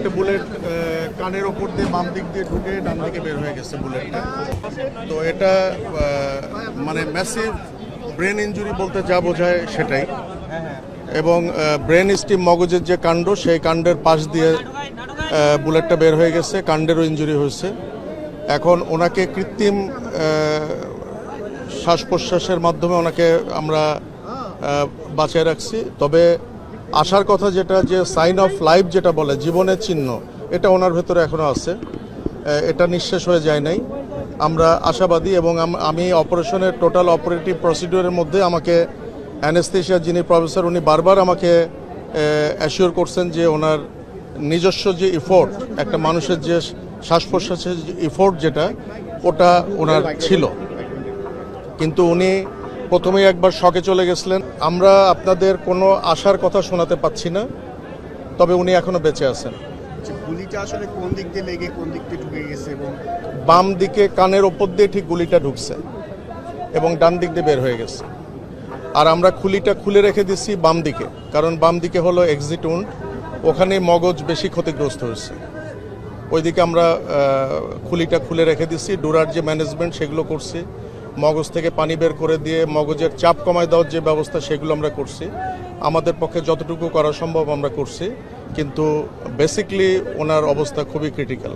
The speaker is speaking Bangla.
একটা বুলেট কানের ওপর দিয়ে বাম দিক দিয়ে ঢুকে ডান দিকে বের হয়ে গেছে বুলেটটা। তো এটা মানে ম্যাসিভ ব্রেন ইনজুরি বলতে যা বোঝায় সেটাই। এবং ব্রেন স্টিম মগজের যে কাণ্ড, সেই কাণ্ডের পাশ দিয়ে বুলেটটা বের হয়ে গেছে, কাণ্ডেরও ইনজুরি হয়েছে। এখন ওনাকে কৃত্রিম শ্বাস প্রশ্বাসের মাধ্যমে ওনাকে আমরা বাঁচিয়ে রাখছি। তবে আসার কথা যেটা, যে সাইন অফ লাইফ যেটা বলে, জীবনের চিহ্ন, এটা ওনার ভেতরে এখনও আছে, এটা নিঃশেষ হয়ে যায় নাই। আমরা আশাবাদী এবং আমি অপারেশনের টোটাল অপারেটিভ প্রসিডিওরের মধ্যে আমাকে অ্যানেস্থেশিয়া যিনি প্রফেসর, উনি বারবার আমাকে অ্যাসিওর করছেন যে ওনার নিজস্ব যে ইফোর্ট, একটা মানুষের যে শ্বাস প্রশ্বাসের ইফোর্ট যেটা, ওটা ওনার ছিল। কিন্তু উনি প্রথমেই একবার শকে চলে গেছিলেন। আমরা আপনাদের কোনো আশার কথা শোনাতে পাচ্ছি না, তবে উনি এখনো বেঁচে আছেন। গুলিটা আসলে কোন দিক দিয়ে লেগে কোন দিক দিয়ে ঢুকে গেছে? এবং বাম দিকে কানের ওপর দিয়ে ঠিক গুলিটা ঢুকছে এবং ডান দিক দিয়ে বের হয়ে গেছে। আর আমরা খুলিটা খুলে রেখে দিচ্ছি বাম দিকে, কারণ বাম দিকে হলো এক্সিট উন্ড, ওখানে মগজ বেশি ক্ষতিগ্রস্ত হয়েছে। ওইদিকে আমরা খুলিটা খুলে রেখে দিচ্ছি। ডোরার যে ম্যানেজমেন্ট সেগুলো করছি, মগজ থেকে পানি বের করে দিয়ে মগজের চাপ কমায় দেওয়ার যে ব্যবস্থা সেগুলো আমরা করছি। আমাদের পক্ষে যতটুকু করা সম্ভব আমরা করছি, কিন্তু বেসিকলি ওনার অবস্থা খুবই ক্রিটিক্যাল।